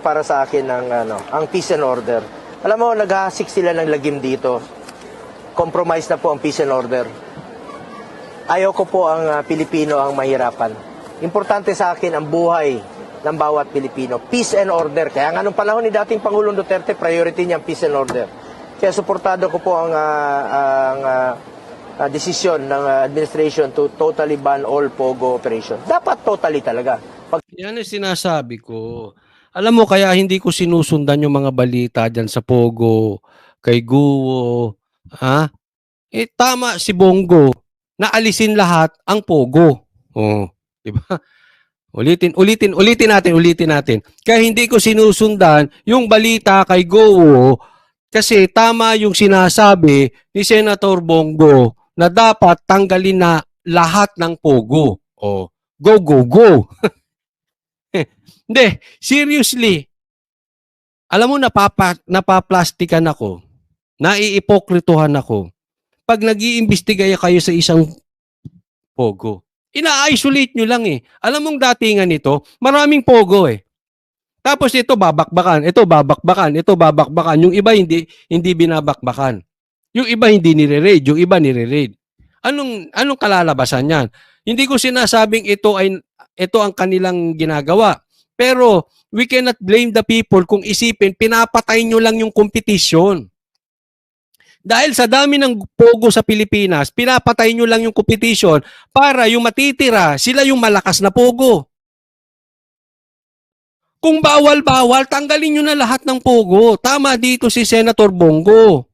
Para sa akin ang peace and order. Alam mo, naghahasik sila ng lagim dito. Compromise na po ang peace and order. Ayaw ko po ang Pilipino ang mahirapan. Importante sa akin ang buhay ng bawat Pilipino. Peace and order. Kaya nga nung panahon ni dating Pangulong Duterte, priority niya ang peace and order. Kaya suportado ko po ang desisyon ng administration to totally ban all POGO operation. Dapat totally talaga. Yan ang sinasabi ko. Alam mo, kaya hindi ko sinusundan yung mga balita dyan sa POGO, kay Guo, ha? Tama si Bongo na alisin lahat ang POGO. Oh, di ba? Ulitin natin. Kaya hindi ko sinusundan yung balita kay Guo kasi tama yung sinasabi ni Senator Bongo na dapat tanggalin na lahat ng POGO. Oh, go. Hindi, seriously. Alam mo, napaplastikan ako. Naiipokrituhan ako. Pag nag-iimbestiga kayo sa isang POGO, ina-isolate nyo lang eh. Alam mong datingan nito, maraming POGO eh. Tapos ito babakbakan. Yung iba hindi binabakbakan. Yung iba hindi nire-raid, yung iba nire-raid. Anong kalalabasan yan? Hindi ko sinasabing ito ang kanilang ginagawa. Pero we cannot blame the people kung isipin pinapatay nyo lang yung competition. Dahil sa dami ng POGO sa Pilipinas, pinapatay nyo lang yung competition para yung matitira, sila yung malakas na POGO. Kung bawal-bawal, tanggalin nyo na lahat ng POGO. Tama dito si Senator Bongo.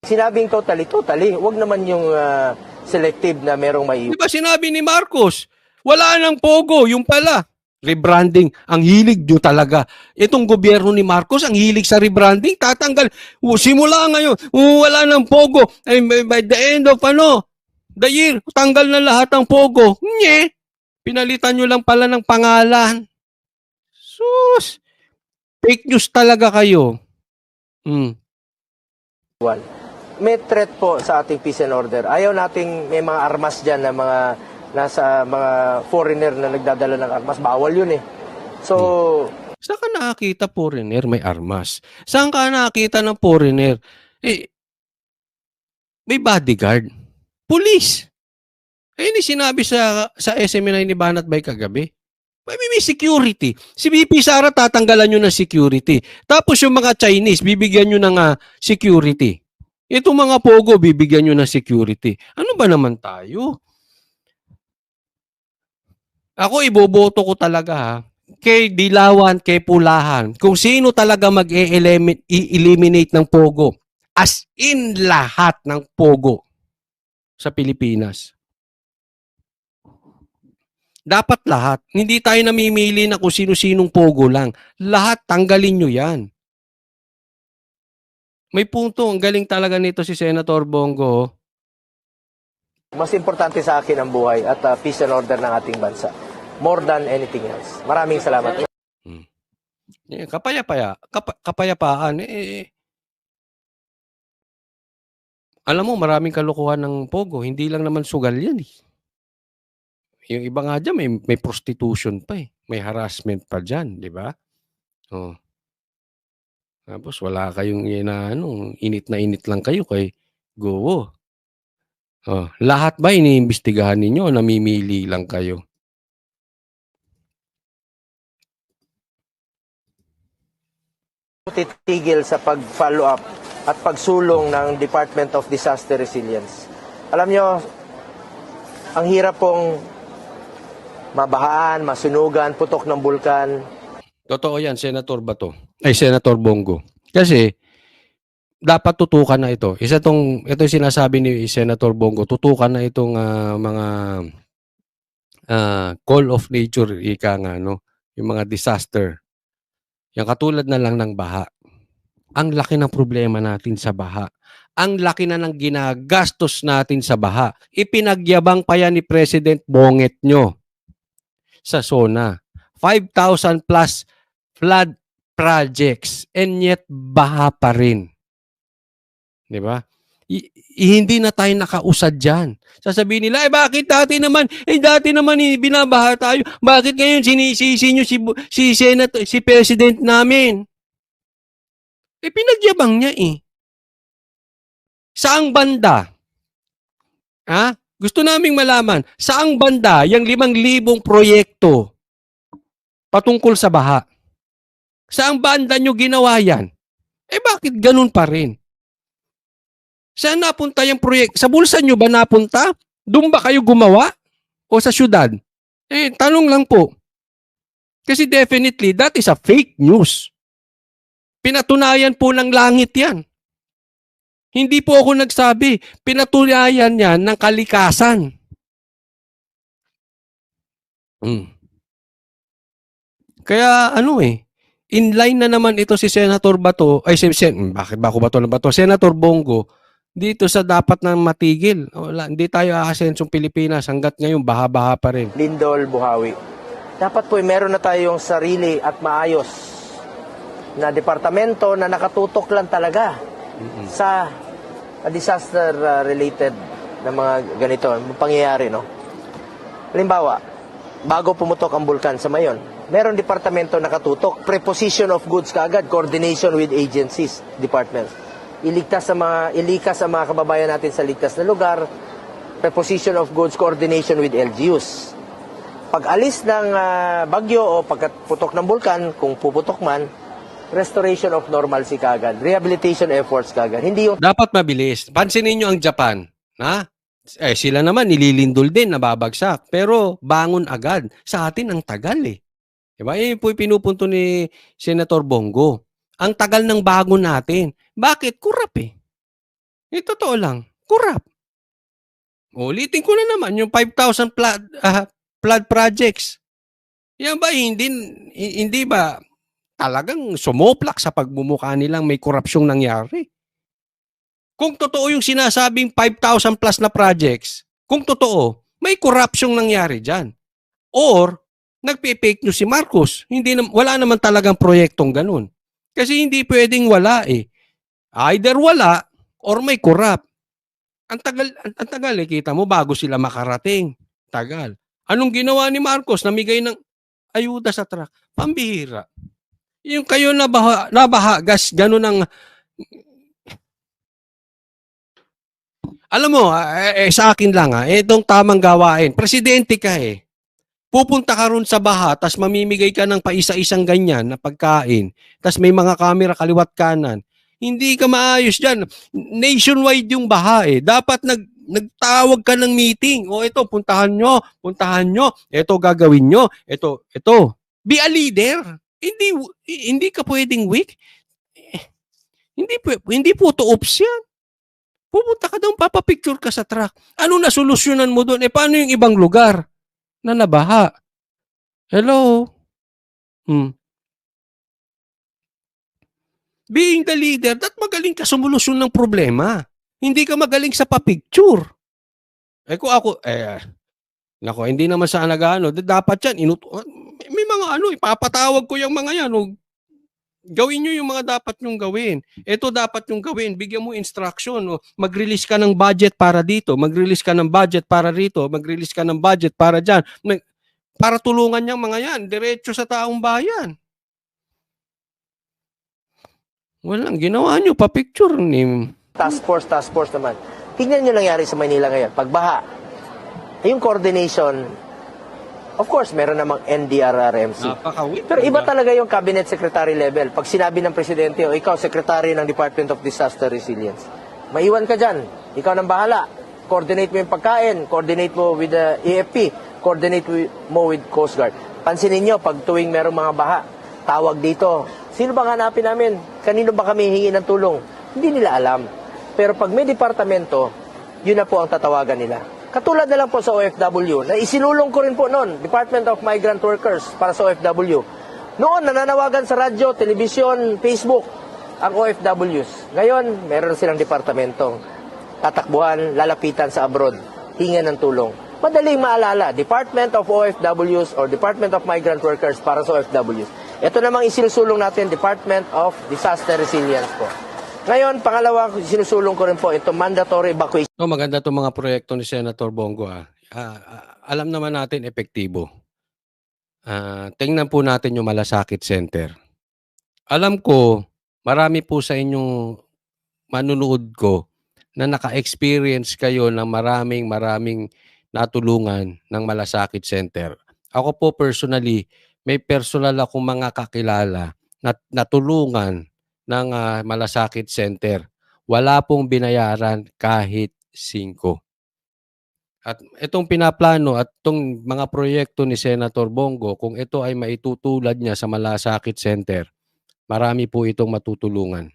Sinabing totally. Huwag naman yung selective na merong may... Di ba sinabi ni Marcos, wala nang POGO, yung pala. Rebranding, ang hilig nyo talaga. Itong gobyerno ni Marcos, ang hilig sa rebranding, tatanggal. Simula ngayon, wala nang POGO. By the end of the year, tanggal na lahat ng POGO. Nye, pinalitan nyo lang pala ng pangalan. Sus, fake news talaga kayo. May threat po sa ating peace and order. Ayaw nating may mga armas dyan na nasa mga foreigner na nagdadala ng armas. Bawal yun eh. So, saan ka nakakita foreigner may armas? Saan ka nakakita ng foreigner? May bodyguard. Police. Ayun sinabi sa SMNI ni Banat Bay kagabi. May security. Si VP Sara tatanggalan nyo ng security. Tapos yung mga Chinese, bibigyan nyo ng security. Itong mga POGO, bibigyan nyo ng security. Ano ba naman tayo? Ako, iboboto ko talaga kay Dilawan, kay Pulahan. Kung sino talaga mag-eliminate ng POGO. As in lahat ng POGO sa Pilipinas. Dapat lahat. Hindi tayo namimili na kung sino-sinong POGO lang. Lahat, tanggalin nyo yan. May punto. Ang galing talaga nito si Senator Bongo. Mas importante sa akin ang buhay at peace and order ng ating bansa. More than anything else. Maraming salamat. Kapayapaan. Alam mo, maraming kalokohan ng POGO. Hindi lang naman sugal yan eh. Yung iba nga dyan, may prostitution pa eh. May harassment pa dyan, di ba? Oh. Tapos wala kayong init na init lang kayo kay Guo. Oh. Lahat ba iniimbestigahan ninyo o namimili lang kayo? Titigil sa pag-follow up at pagsulong ng Department of Disaster Resilience. Alam nyo, ang hirap pong mabahaan, masunugan, putok ng bulkan. Totoo yan, Senator Bato. Senator Bongo. Kasi, dapat tutukan na ito. Ito yung sinasabi ni Senator Bongo, tutukan na itong mga call of nature, yung mga disaster. Yung katulad na lang ng baha. Ang laki ng problema natin sa baha. Ang laki na ng ginagastos natin sa baha. Ipinagyabang pa yan ni President Bonget nyo sa SONA. 5,000 plus flood projects and yet baha pa rin. Di ba? hindi na tayo nakausad dyan. Sasabihin nila, dati naman binabaha tayo. Bakit ngayon sinisisi nyo si President namin? Pinagyabang niya eh. Saang banda? Ha? Gusto naming malaman, saang banda yung 5,000 proyekto patungkol sa baha? Saang banda nyo ginawa yan? Bakit ganun pa rin? Saan napunta yung proyekto? Sa bulsa nyo ba napunta? Doon ba kayo gumawa? O sa syudad? Tanong lang po. Kasi definitely, that is a fake news. Pinatunayan po ng langit yan. Hindi po ako nagsabi. Pinatunayan yan ng kalikasan. Kaya inline na naman ito si Senator Bato, bakit ba ako Bato ng Bato? Senator Bongo, dito sa dapat nang matigil. Wala, hindi tayo aasensong Pilipinas hanggat ngayon baha-baha pa rin. Lindol, Buhawi. Dapat po meron na tayong sarili at maayos na departamento na nakatutok lang talaga sa disaster-related na mga ganito, pangyayari, no? Halimbawa, bago pumutok ang bulkan sa Mayon, meron departamento nakatutok, preposition of goods kaagad, coordination with ilicas sa mga kababayan natin sa ligtas na lugar, preposition of goods, coordination with LGUs. Pag alis ng bagyo o pagputok ng bulkan, kung puputok man, restoration of normalcy kaagad, rehabilitation efforts kaagad. Hindi yung dapat mabilis. Pansinin nyo ang Japan, ha? Sila naman nililindol din, nababagsak, pero bangon agad. Sa atin ang tagal eh. Diba? Yun po yung pinupunto ni Senator Bongo. Ang tagal ng bago natin. Bakit? Kurap eh. Totoo lang. Kurap. Ulitin ko na naman yung 5,000 flood projects. Yan ba hindi ba talagang sumoplak sa pagmumukha nilang may korupsyong nangyari? Kung totoo yung sinasabing 5,000 plus na projects, kung totoo, may korupsyong nangyari dyan. Or, nagpe-fake news si Marcos. Wala naman talagang proyektong ganun. Kasi hindi pwedeng wala eh. Either wala or may korap. Ang tagal eh, kita mo, bago sila makarating. Tagal. Anong ginawa ni Marcos? Namigay ng ayuda sa truck. Pambihira. Yung kayo nabaha, gas, ganun ang... Alam mo, sa akin lang itong tamang gawain. Presidente ka eh. Pupunta ka ron sa baha, tas mamimigay ka ng paisa-isang ganyan na pagkain, tas may mga kamera kaliwat kanan. Hindi ka maayos dyan. Nationwide yung baha eh. Dapat nagtawag ka ng meeting. O ito, puntahan nyo. Ito gagawin nyo. Ito. Be a leader. Hindi ka pwedeng weak. Hindi po to ops yan. Pupunta ka doon, papapicture ka sa truck. Ano na solusyonan mo doon? Paano yung ibang lugar na nabaha? Hello? Being the leader, magaling ka sumulusyon ng problema. Hindi ka magaling sa papicture. Hindi naman sa nag-ano. Dapat yan, may mga ipapatawag ko yung mga yan. Gawin nyo yung mga dapat nyong gawin. Ito dapat nyong gawin. Bigyan mo instruction. Mag-release ka ng budget para dito. Mag-release ka ng budget para rito. Mag-release ka ng budget para dyan. Para tulungan niyang mga yan. Diretso sa taong bayan. Walang ginawa nyo. Pa-picture ni... task force naman. Tingnan nyo nangyari sa Manila ngayon. Pagbaha, yung coordination, of course, meron namang NDRRMC. Pero iba talaga yung cabinet secretary level. Pag sinabi ng presidente, ikaw, secretary ng Department of Disaster Resilience, maiwan ka dyan. Ikaw nang bahala. Coordinate mo yung pagkain. Coordinate mo with the AFP. Coordinate mo with Coast Guard. Pansinin nyo, pag tuwing merong mga baha, tawag dito. Sino bang hanapin namin? Kanino ba kami hingi ng tulong? Hindi nila alam. Pero pag may departamento, yun na po ang tatawagan nila. Katulad na lang po sa OFW, na isinulong ko rin po noon, Department of Migrant Workers para sa OFW. Noon, nananawagan sa radyo, telebisyon, Facebook, ang OFWs. Ngayon, meron silang departamentong tatakbuhan, lalapitan sa abroad, hingan ng tulong. Madaling maalala, Department of OFWs or Department of Migrant Workers para sa OFWs. Ito namang isinusulong natin, Department of Disaster Resilience po. Ngayon, pangalawa, sinusulong ko rin po ito, mandatory evacuation. No, maganda 'tong mga proyekto ni Senator Bongo, alam naman natin epektibo. Tingnan po natin yung Malasakit Center. Alam ko, marami po sa inyong manunood ko na naka-experience kayo ng maraming natulungan ng Malasakit Center. Ako po personally, may personal akong mga kakilala na natulungan ng Malasakit Center. Wala pong binayaran kahit 5. At itong pinaplano at itong mga proyekto ni Senator Bongo, kung ito ay maitutulad niya sa Malasakit Center, marami po itong matutulungan.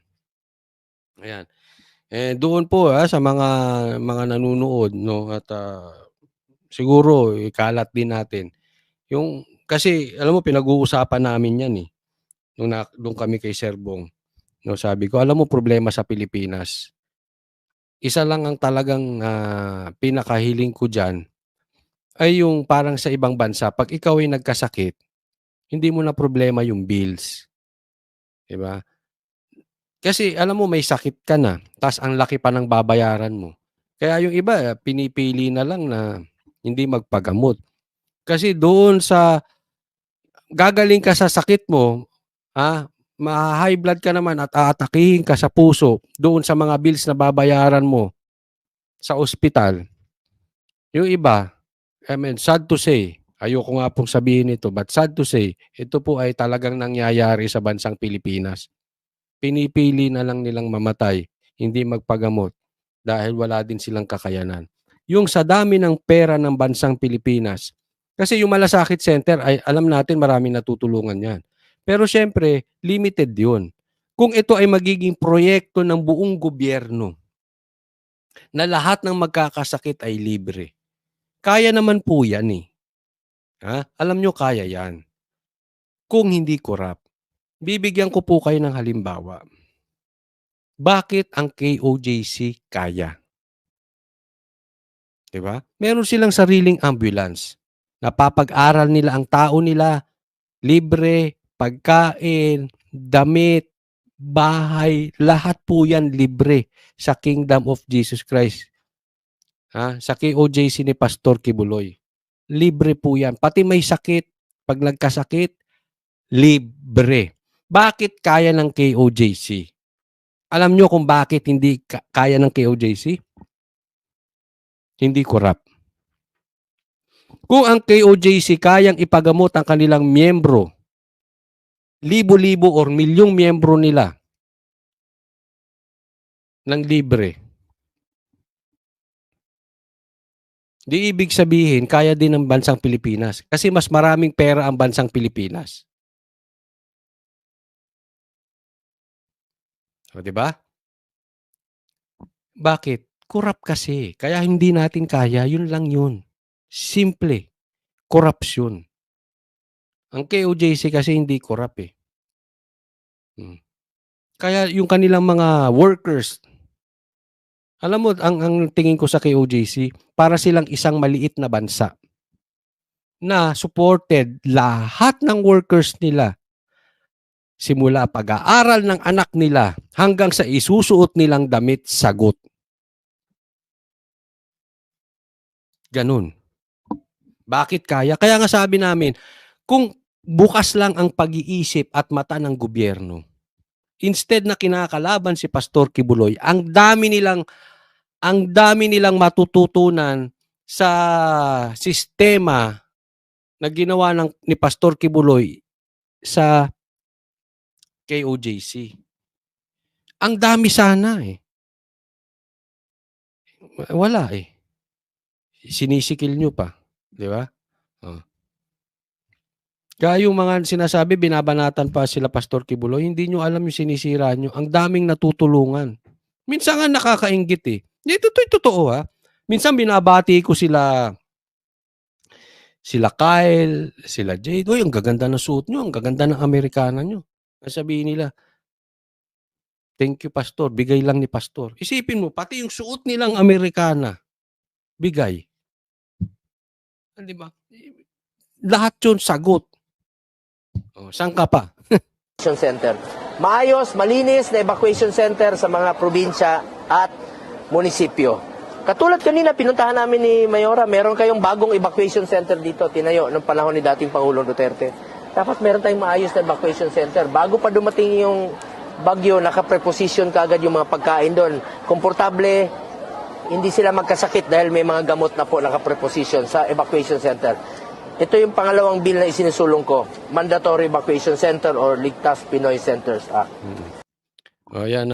Ayan. Doon po sa mga nanunood, no, at siguro ikalat din natin yung, kasi alam mo pinag-uusapan namin 'yan nung kami kay Sir Bong. No, sabi ko, alam mo problema sa Pilipinas, isa lang ang talagang pinakahiling ko diyan ay yung parang sa ibang bansa 'pag ikaw ay nagkasakit, hindi mo na problema yung bills, 'di ba? Kasi alam mo may sakit ka na, ta's ang laki pa ng babayaran mo. Kaya yung iba pinipili na lang na hindi magpagamot. Kasi doon sa gagaling ka sa sakit mo, maha-high blood ka naman at aatakihin ka sa puso doon sa mga bills na babayaran mo sa ospital. Yung iba, I mean, sad to say, ayoko nga pong sabihin ito, but sad to say, ito po ay talagang nangyayari sa bansang Pilipinas. Pinipili na lang nilang mamatay, hindi magpagamot dahil wala din silang kakayanan. Yung sa dami ng pera ng bansang Pilipinas, kasi yung Malasakit Center ay alam natin maraming natutulungan yan. Pero syempre, limited yun. Kung ito ay magiging proyekto ng buong gobyerno na lahat ng magkakasakit ay libre, kaya naman po yan Alam nyo, kaya yan. Kung hindi korap. Bibigyan ko po kayo ng halimbawa. Bakit ang KOJC kaya? 'Di ba? Meron silang sariling ambulance. Napapag-aral nila ang tao nila, libre, pagkain, damit, bahay, lahat po 'yan libre sa Kingdom of Jesus Christ. Sa KOJC ni Pastor Kibuloy. Libre po 'yan. Pati may sakit, 'pag nagkasakit, libre. Bakit kaya ng KOJC? Alam nyo kung bakit hindi kaya ng KOJC? Hindi korap. Kung ang KOJC kayang ipagamot ang kanilang miyembro, libo-libo or milyong miyembro nila ng libre, di ibig sabihin kaya din ng bansang Pilipinas kasi mas maraming pera ang bansang Pilipinas. O, di ba? Bakit? Korap kasi. Kaya hindi natin kaya. Yun lang yun. Simple. Korupsyon. Ang KOJC kasi hindi korap Kaya yung kanilang mga workers, alam mo, ang tingin ko sa KOJC, para silang isang maliit na bansa na supported lahat ng workers nila. Simula pag-aaral ng anak nila hanggang sa isusuot nilang damit, sagot. Ganun. Bakit kaya? Kaya nga sabi namin, kung bukas lang ang pag-iisip at mata ng gobyerno, instead na kinakalaban si Pastor Kibuloy, ang dami nilang matututunan sa sistema na ginawa ni Pastor Kibuloy sa KOJC. Ang dami sana Wala Sinisikil nyo pa, di ba? Kaya yung mga sinasabi, binabanatan pa sila Pastor Kibuloy, hindi nyo alam yung sinisira nyo. Ang daming natutulungan. Minsan nga nakakainggit Ito'y totoo Minsan binabati ko sila Kyle, sila Jade. Uy, ang gaganda ng suot nyo, ang gaganda ng Amerikana nyo. Sabihin nila, thank you Pastor, bigay lang ni Pastor. Isipin mo, pati yung suot nilang Amerikana, bigay. Di ba? Lahat yun sagot. Saan ka pa? Center. Maayos, malinis na evacuation center sa mga probinsya at munisipyo. Katulad kanina, pinuntahan namin ni Mayora, meron kayong bagong evacuation center dito, tinayo ng panahon ni dating Pangulong Duterte. Dapat meron tayong maayos na evacuation center. Bago pa dumating yung bagyo, naka-preposition kaagad yung mga pagkain doon. Komportable, hindi sila magkasakit dahil may mga gamot na po naka-preposition sa evacuation center. Ito yung pangalawang bill na isinusulong ko, Mandatory Evacuation Center or Ligtas Pinoy Centers Act. O yan.